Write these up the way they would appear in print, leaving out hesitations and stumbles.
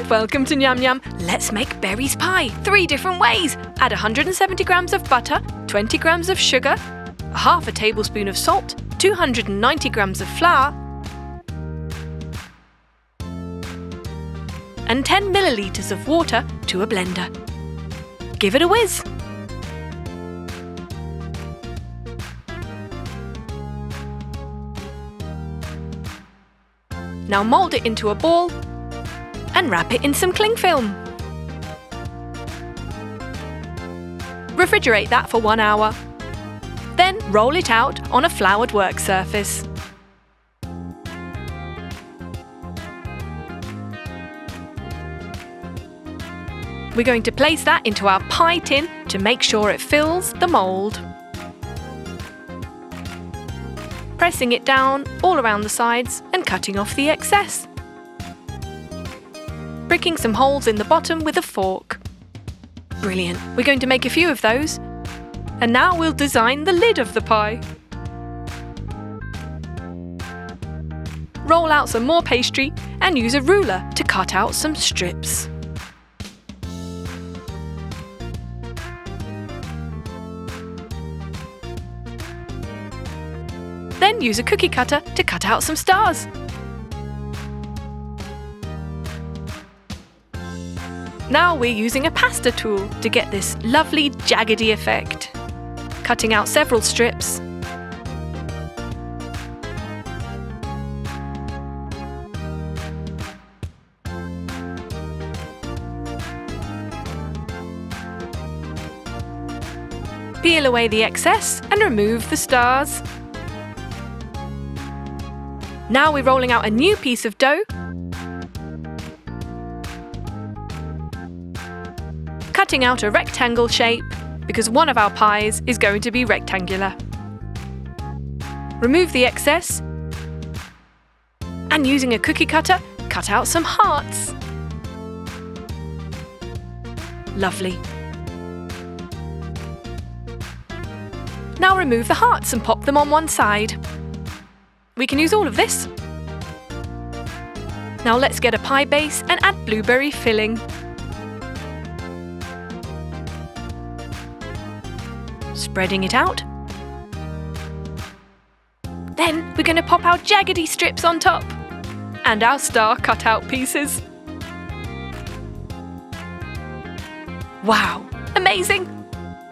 and welcome to Nyam Nyam. Let's make berries pie 3 different ways. Add 170 grams of butter, 20 grams of sugar, half a tablespoon of salt, 290 grams of flour, and 10 milliliters of water to a blender. Give it a whiz. Now mould it into a ball and wrap it in some cling film. Refrigerate that for 1 hour. Then roll it out on a floured work surface. We're going to place that into our pie tin to make sure it fills the mould. Pressing it down all around the sides and cutting off the excess. Pricking some holes in the bottom with a fork. Brilliant! We're going to make a few of those. And now we'll design the lid of the pie. Roll out some more pastry and use a ruler to cut out some strips. Then use a cookie cutter to cut out some stars. Now we're using a pasta tool to get this lovely jaggedy effect. Cutting out several strips. Peel away the excess and remove the stars. Now we're rolling out a new piece of dough. Cutting out a rectangle shape because one of our pies is going to be rectangular. Remove the excess and using a cookie cutter, cut out some hearts. Lovely. Now remove the hearts and pop them on one side. We can use all of this. Now let's get a pie base and add blueberry filling. Spreading it out. Then we're going to pop our jaggedy strips on top and our star cut-out pieces. Wow, amazing!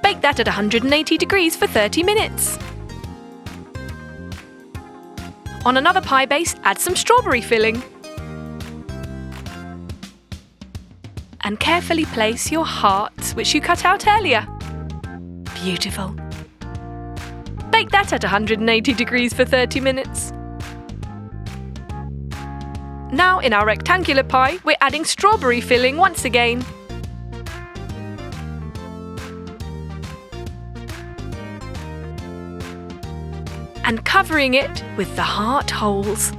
Bake that at 180 degrees for 30 minutes. On another pie base, add some strawberry filling. And carefully place your hearts, which you cut out earlier. Beautiful. Bake that at 180 degrees for 30 minutes. Now in our rectangular pie, we're adding strawberry filling once again. And covering it with the heart holes.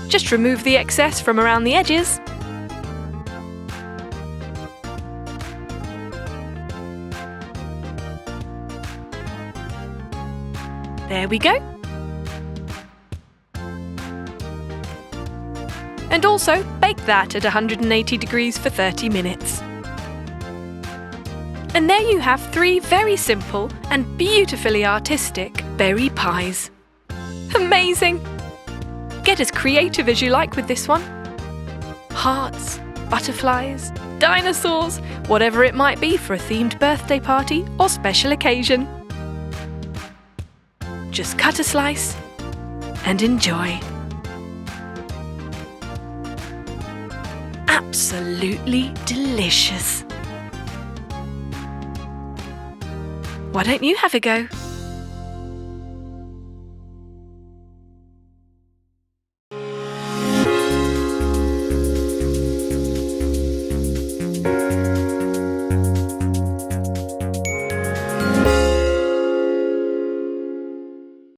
Just remove the excess from around the edges. There we go. And also bake that at 180 degrees for 30 minutes. And there you have 3 very simple and beautifully artistic berry pies. Amazing! Get as creative as you like with this one. Hearts, butterflies, dinosaurs, whatever it might be for a themed birthday party or special occasion. Just cut a slice and enjoy. Absolutely delicious. Why don't you have a go?